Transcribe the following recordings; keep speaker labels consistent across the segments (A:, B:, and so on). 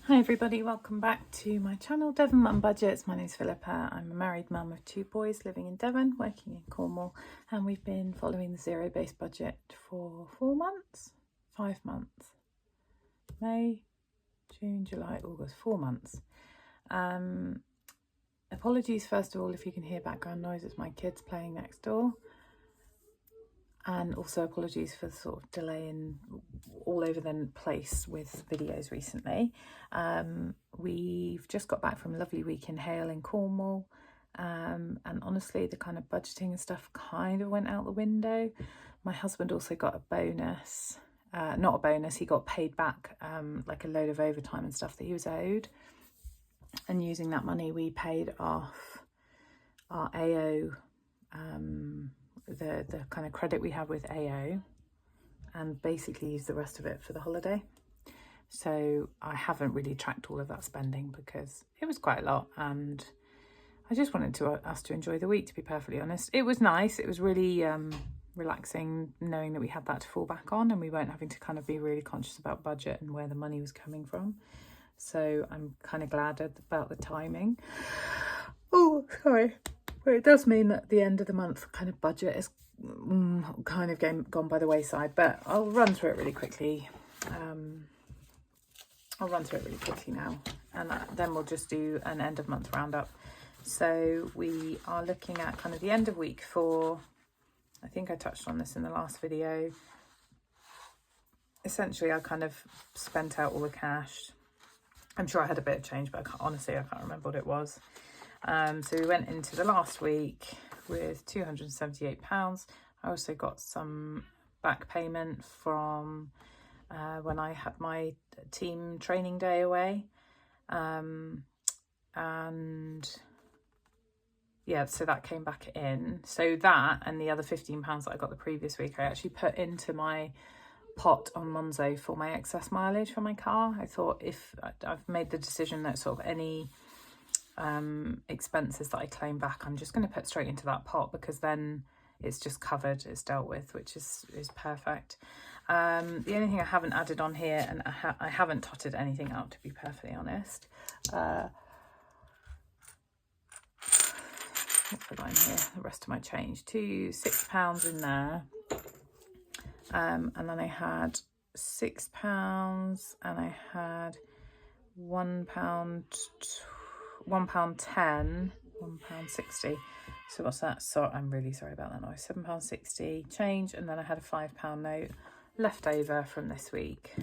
A: Hi everybody, welcome back to my channel, Devon Mum Budgets. My name's Philippa. I'm a married mum of 2 boys living in Devon, working in Cornwall, and we've been following the zero-based budget for 5 months. May, June, July, August, 4 months. Apologies first of all if you can hear background noise, it's my kids playing next door. And also apologies for the sort of delay in all over the place with videos recently. We've just got back from a lovely week in Hale in Cornwall. And honestly, the kind of budgeting and stuff kind of went out the window. My husband also got a bonus. Not a bonus, he got paid back like a load of overtime and stuff that he was owed. And using that money, we paid off our AO, the kind of credit we have with AO, and basically use the rest of it for the holiday. So I haven't really tracked all of that spending because it was quite a lot, and I just wanted us to enjoy the week, to be perfectly honest. It was nice. It was really relaxing knowing that we had that to fall back on and we weren't having to kind of be really conscious about budget and where the money was coming from. So I'm kind of glad about the timing. Oh, sorry. But it does mean that the end of the month kind of budget is kind of gone by the wayside, but I'll run through it really quickly. Now, and then we'll just do an end of month roundup. So we are looking at kind of the end of week 4. I think I touched on this in the last video. Essentially, I kind of spent out all the cash. I'm sure I had a bit of change, but honestly, I can't remember what it was. So we went into the last week with £278. I also got some back payment from when I had my team training day away. And yeah, so that came back in. So that and the other £15 that I got the previous week, I actually put into my pot on Monzo for my excess mileage for my car. I thought if I've made the decision that sort of any expenses that I claim back, I'm just going to put straight into that pot because then it's just covered, it's dealt with, which is perfect. The only thing I haven't added on here, and I haven't totted anything out, to be perfectly honest. What have I got in here? The rest of my change, £6 in there. And then I had £6 and I had £1.10, £1.60. So what's that? So I'm really sorry about that noise. £7.60 change, and then I had a £5 note left over from this week.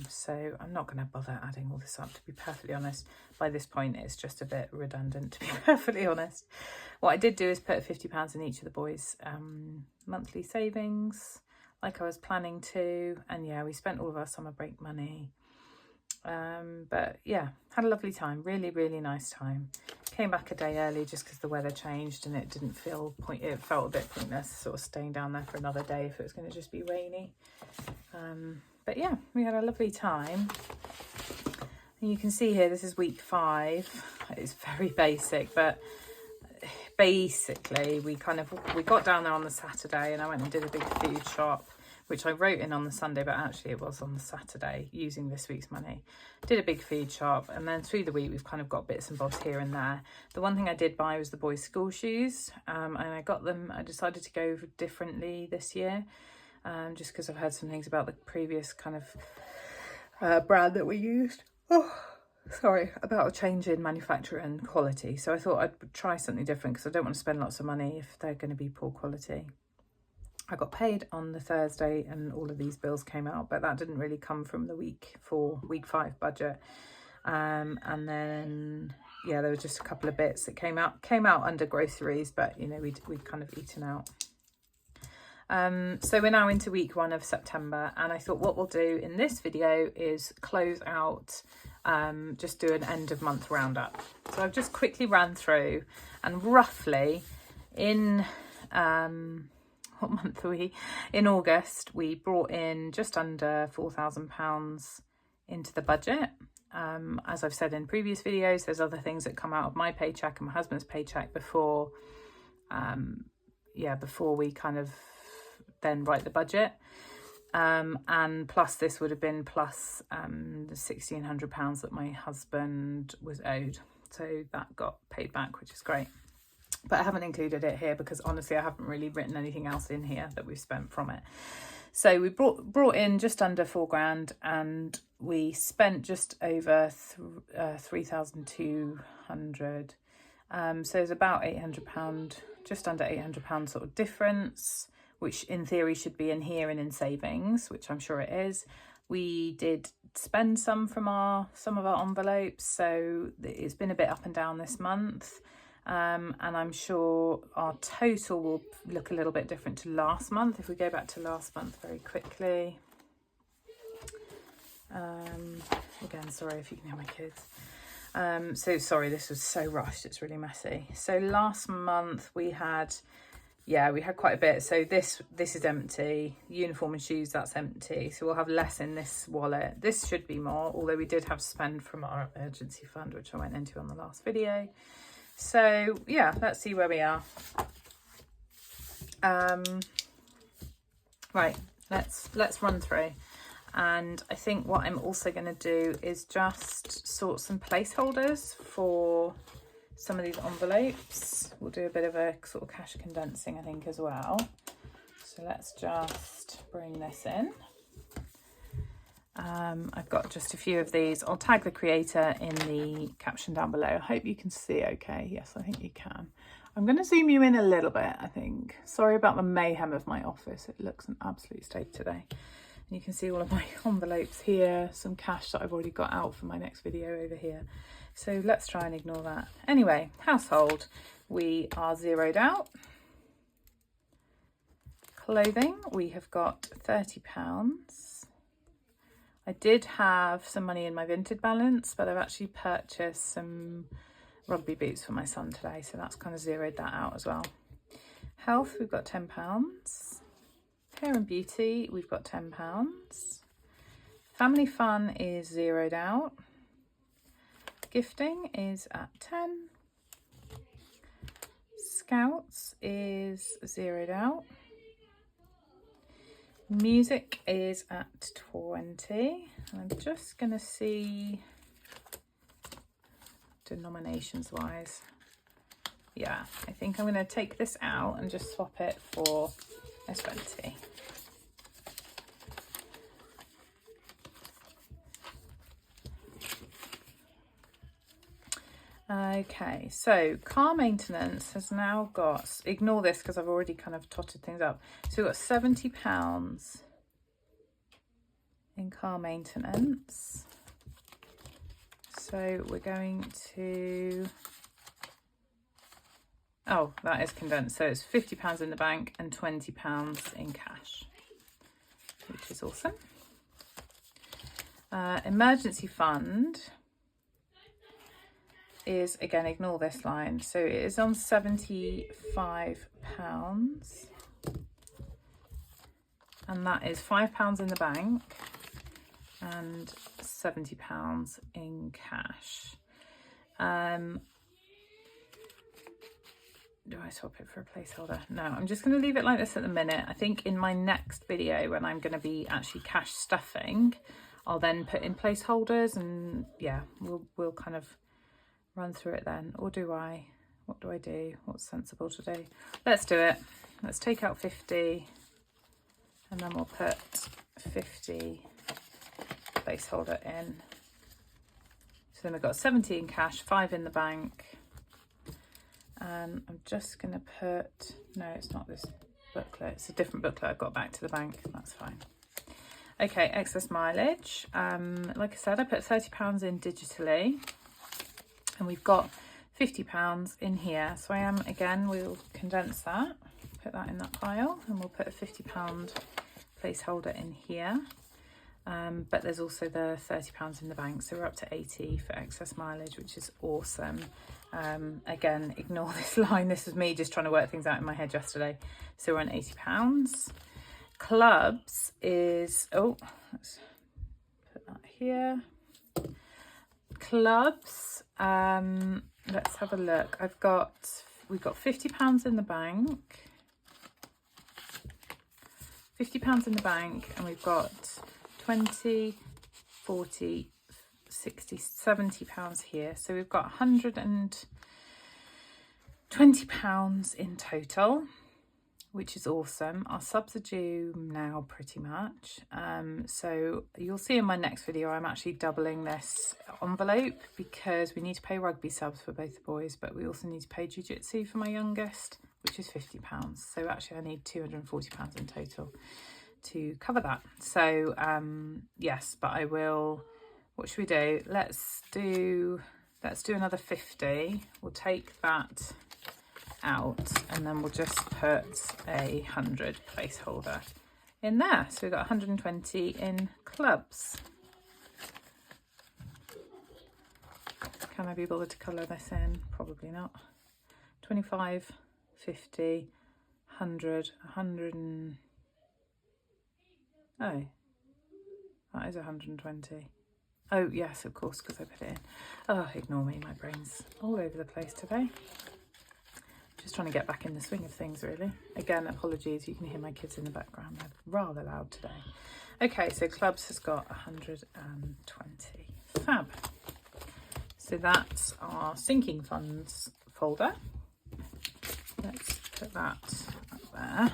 A: So I'm not going to bother adding all this up, to be perfectly honest. By this point, it's just a bit redundant, to be perfectly honest. What I did do is put £50 in each of the boys' monthly savings, like I was planning to. And yeah, we spent all of our summer break money. But yeah, had a lovely time, really nice time. Came back a day early just because the weather changed and it didn't feel it felt a bit pointless sort of staying down there for another day if it was going to just be rainy. But yeah, we had a lovely time. And you can see here, this is week 5. It's very basic, but basically we got down there on the Saturday and I went and did a big food shop, which I wrote in on the Sunday, but actually it was on the Saturday using this week's money. Did a big food shop, and then through the week we've kind of got bits and bobs here and there. The one thing I did buy was the boys' school shoes, and I got them. I decided to go differently this year, just because I've heard some things about the previous kind of brand that we used. About a change in manufacturer and quality. So I thought I'd try something different because I don't want to spend lots of money if they're going to be poor quality. I got paid on the Thursday and all of these bills came out, but that didn't really come from the week 5 budget. And then, yeah, there was just a couple of bits that came out under groceries, but, you know, we'd kind of eaten out. So we're now into week 1 of September, and I thought what we'll do in this video is close out, just do an end of month roundup. So I've just quickly ran through, and roughly in... what month are we? In August, we brought in just under £4,000 into the budget. As I've said in previous videos, there's other things that come out of my paycheck and my husband's paycheck before we kind of then write the budget. And plus this would have been plus the £1,600 that my husband was owed. So that got paid back, which is great. But I haven't included it here because honestly I haven't really written anything else in here that we've spent from it. So we brought in just under £4,000 and we spent just over 3,200. So there's about £800, just under £800 sort of difference, which in theory should be in here and in savings, which I'm sure it is. We did spend some of our envelopes, so it's been a bit up and down this month. And I'm sure our total will look a little bit different to last month. If we go back to last month very quickly. Again, sorry if you can hear my kids. So sorry, this was so rushed, it's really messy. So last month we had quite a bit. So this is empty. Uniform and shoes, that's empty. So we'll have less in this wallet. This should be more, although we did have spend from our emergency fund, which I went into on the last video. So yeah, let's see where we are. Right, let's run through. And I think what I'm also going to do is just sort some placeholders for some of these envelopes. We'll do a bit of a sort of cash condensing, I think, as well. So let's just bring this in. I've got just a few of these. I'll tag the creator in the caption down below. I hope you can see okay. Yes, I think you can. I'm going to zoom you in a little bit, I think. Sorry about the mayhem of my office. It looks an absolute state today. And you can see all of my envelopes here, some cash that I've already got out for my next video over here. So let's try and ignore that. Anyway, household, we are zeroed out. Clothing, we have got £30. I did have some money in my Vinted balance, but I've actually purchased some rugby boots for my son today, so that's kind of zeroed that out as well. Health, we've got £10. Hair and beauty, we've got £10. Family fun is zeroed out. Gifting is at 10. Scouts is zeroed out. Music is at 20. I'm just going to see denominations wise. Yeah, I think I'm going to take this out and just swap it for a 20. Okay, so car maintenance has now got, ignore this because I've already kind of totted things up. So we've got £70 in car maintenance. So we're going to, oh, that is condensed. So it's £50 in the bank and £20 in cash, which is awesome. Emergency fund is, again, ignore this line, so it is on £75 and that is £5 in the bank and £70 in cash. Do I swap it for a placeholder? No, I'm just going to leave it like this at the minute. I think in my next video, when I'm going to be actually cash stuffing, I'll then put in placeholders, and yeah, we'll kind of run through it then. Or do I? What do I do? What's sensible to do? Let's do it. Let's take out 50 and then we'll put 50 placeholder in. So then we've got 70 in cash, 5 in the bank. And I'm just going to put, no, it's not this booklet. It's a different booklet I've got back to the bank. That's fine. Okay, excess mileage. Like I said, I put £30 in digitally. And we've got £50 in here. So I am, again, we'll condense that, put that in that pile, and we'll put a £50 placeholder in here. But there's also the £30 in the bank. So we're up to 80 for excess mileage, which is awesome. Again, ignore this line. This is me just trying to work things out in my head yesterday. So we're on £80. Clubs is, oh, let's put that here. Clubs, let's have a look. We've got £50 in the bank, £50 in the bank, and we've got 20, 40, 60, £70 here. So we've got £120 in total, which is awesome. Our subs are due now pretty much. So you'll see in my next video, I'm actually doubling this envelope because we need to pay rugby subs for both the boys, but we also need to pay jiu-jitsu for my youngest, which is £50. So actually I need £240 in total to cover that. So yes, but I will, what should we do? Let's do another 50. We'll take that out and then we'll just put 100 placeholder in there. So we've got 120 in clubs. Can I be bothered to colour this in? Probably not. 25, 50, 100, 100 and... oh, that is 120. Oh yes, of course, because I put it in. Oh, ignore me, my brain's all over the place today. Just trying to get back in the swing of things, really. Again, apologies, you can hear my kids in the background. They're rather loud today. Okay, so clubs has got 120. Fab. So that's our sinking funds folder. Let's put that up there.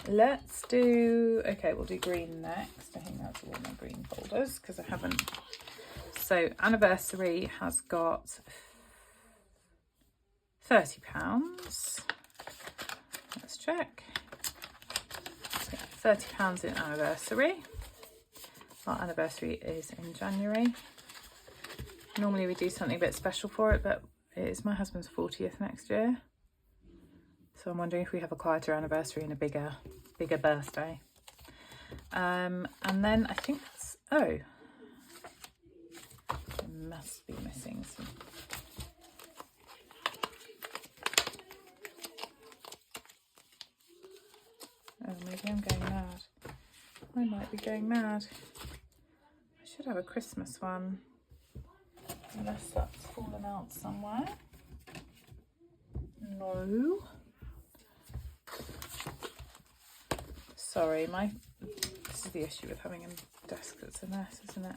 A: Let's do, okay, we'll do green next. I think that's all my green folders because I haven't. So anniversary has got £30. Let's check. £30 in anniversary. Our anniversary is in January. Normally we do something a bit special for it, but it is my husband's 40th next year. So I'm wondering if we have a quieter anniversary and a bigger birthday. And then I think that's, oh, I must be missing some. Oh, maybe I'm going mad. I might be going mad. I should have a Christmas one, unless that's fallen out somewhere. No. Sorry, this is the issue with having a desk that's a mess, isn't it?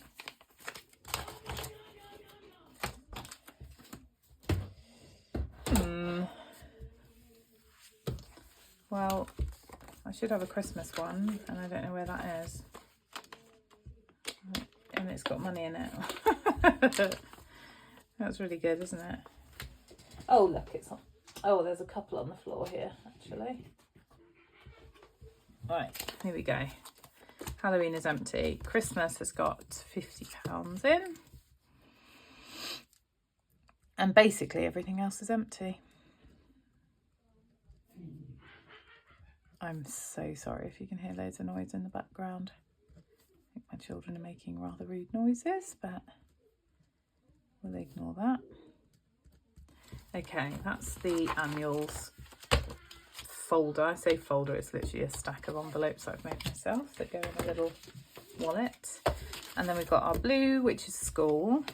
A: Well, I should have a Christmas one, and I don't know where that is. And it's got money in it. That's really good, isn't it? Oh, look, it's on. Oh, there's a couple on the floor here, actually. Right, here we go. Halloween is empty. Christmas has got £50 in. And basically everything else is empty. I'm so sorry if you can hear loads of noise in the background. I think my children are making rather rude noises, but we'll ignore that. Okay, that's the annuals folder. I say folder, it's literally a stack of envelopes I've made myself that go in a little wallet. And then we've got our blue, which is school.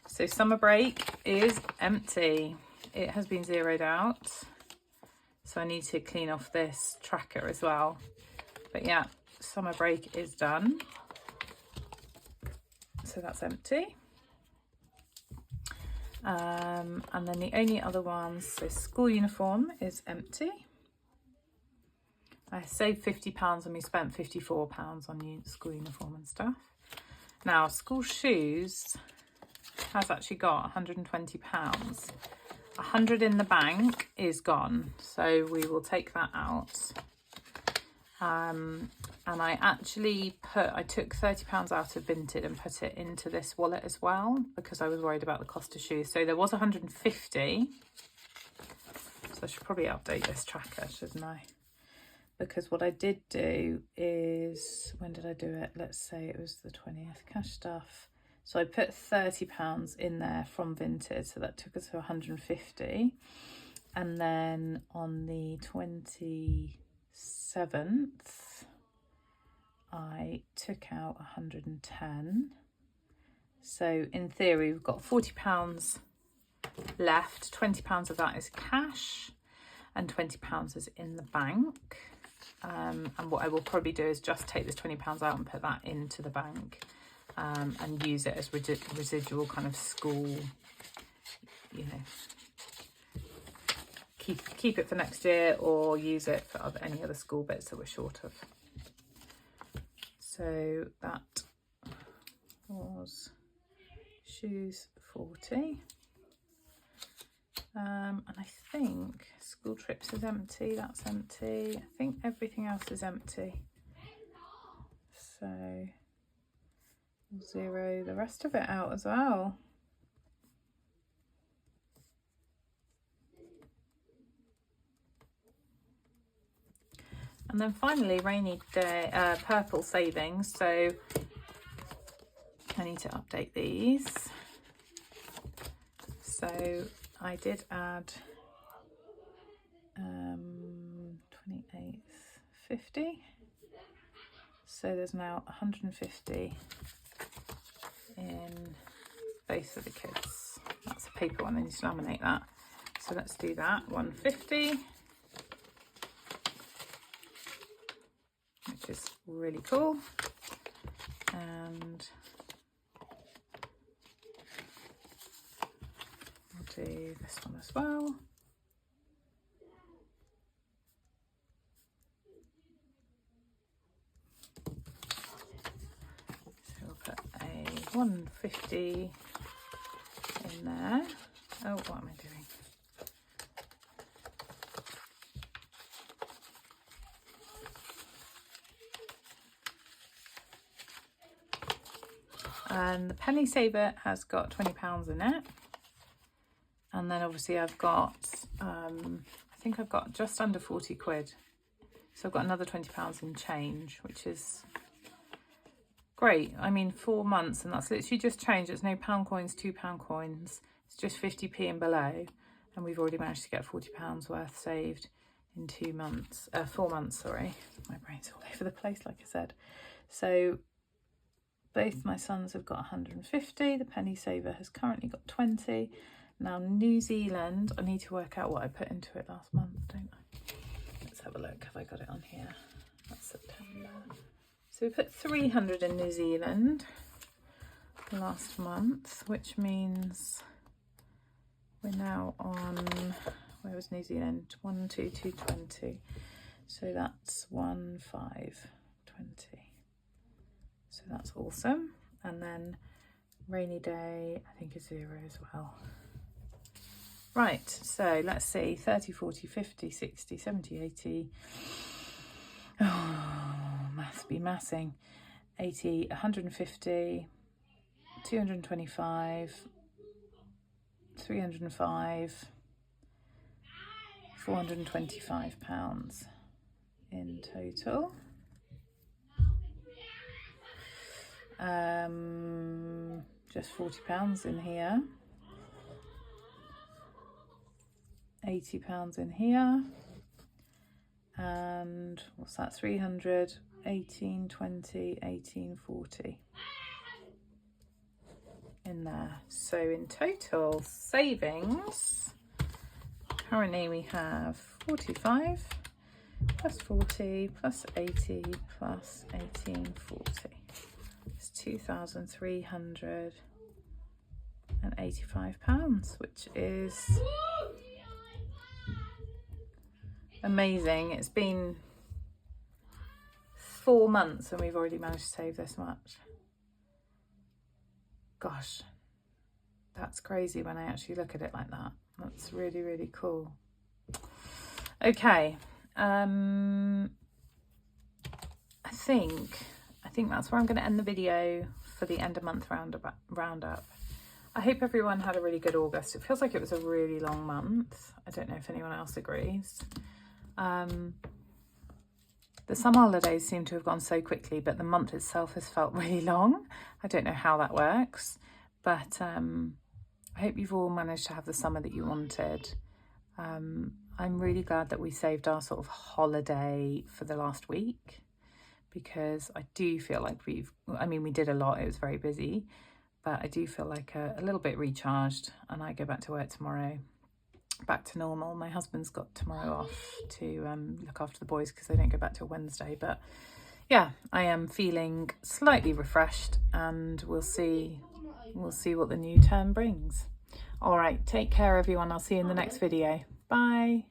A: So summer break is empty. It has been zeroed out. So I need to clean off this tracker as well. But yeah, summer break is done. So that's empty. And then the only other ones, so school uniform is empty. I saved £50 and we spent £54 on school uniform and stuff. Now, school shoes has actually got £120. 100 in the bank is gone, so we will take that out. And I took £30 out of Vinted and put it into this wallet as well because I was worried about the cost of shoes. So there was 150. So I should probably update this tracker, shouldn't I? Because what I did do is, when did I do it? Let's say it was the 20th, cash stuff. So I put £30 in there from Vinted, so that took us to 150. And then on the 27th, I took out 110. So in theory, we've got £40 left. £20 of that is cash. and £20 is in the bank. And what I will probably do is just take this £20 out and put that into the bank, and use it as residual kind of school, you know, keep it for next year, or use it for any other school bits that we're short of. So that was shoes 40. And I think school trips is empty, that's empty. I think everything else is empty. So we'll zero the rest of it out as well. And then finally, rainy day, purple savings. So I need to update these. So I did add 28.50. So there's now 150 in both of the kids. That's a paper one, I need to laminate that. So let's do that, 150. Which is really cool. And I'll do this one as well. So we'll put a 150 in there. Oh, what am I doing? And the penny saver has got £20 in it. And then obviously I've got, I think I've got just under 40 quid. So I've got another £20 in change, which is great. I mean, 4 months, and that's literally just change. It's no pound coins, £2 coins. It's just 50p and below. And we've already managed to get £40 worth saved in 2 months, 4 months, sorry. My brain's all over the place, like I said. So both my sons have got 150. The penny saver has currently got 20. Now New Zealand, I need to work out what I put into it last month, don't I? Let's have a look. Have I got it on here? That's September. So we put 300 in New Zealand last month, which means we're now on, where was New Zealand? 220. So that's 1520. So that's awesome. And then rainy day, I think is 0 as well. Right, so let's see, 30, 40, 50, 60, 70, 80. Oh, maths be massing. 80, 150, 225, 305, £425 in total. Just £40 in here, £80 in here, and what's that, 300, 18, 20, 18, 40 in there. So in total savings, currently we have 45 plus 40 plus 80 plus 18, 40. It's £2,385, which is amazing. It's been 4 months and we've already managed to save this much. Gosh, that's crazy when I actually look at it like that. That's really, really cool. Okay, I think that's where I'm going to end the video for the end of month roundup. I hope everyone had a really good August. It feels like it was a really long month. I don't know if anyone else agrees. The summer holidays seem to have gone so quickly, but the month itself has felt really long. I don't know how that works, but I hope you've all managed to have the summer that you wanted. I'm really glad that we saved our sort of holiday for the last week, because I do feel like we did a lot. It was very busy, but I do feel like a little bit recharged, and I go back to work tomorrow. back to normal. My husband's got tomorrow off to look after the boys because they don't go back till Wednesday. But yeah, I am feeling slightly refreshed, and we'll see what the new term brings. All right, take care everyone. I'll see you in the next video. Bye.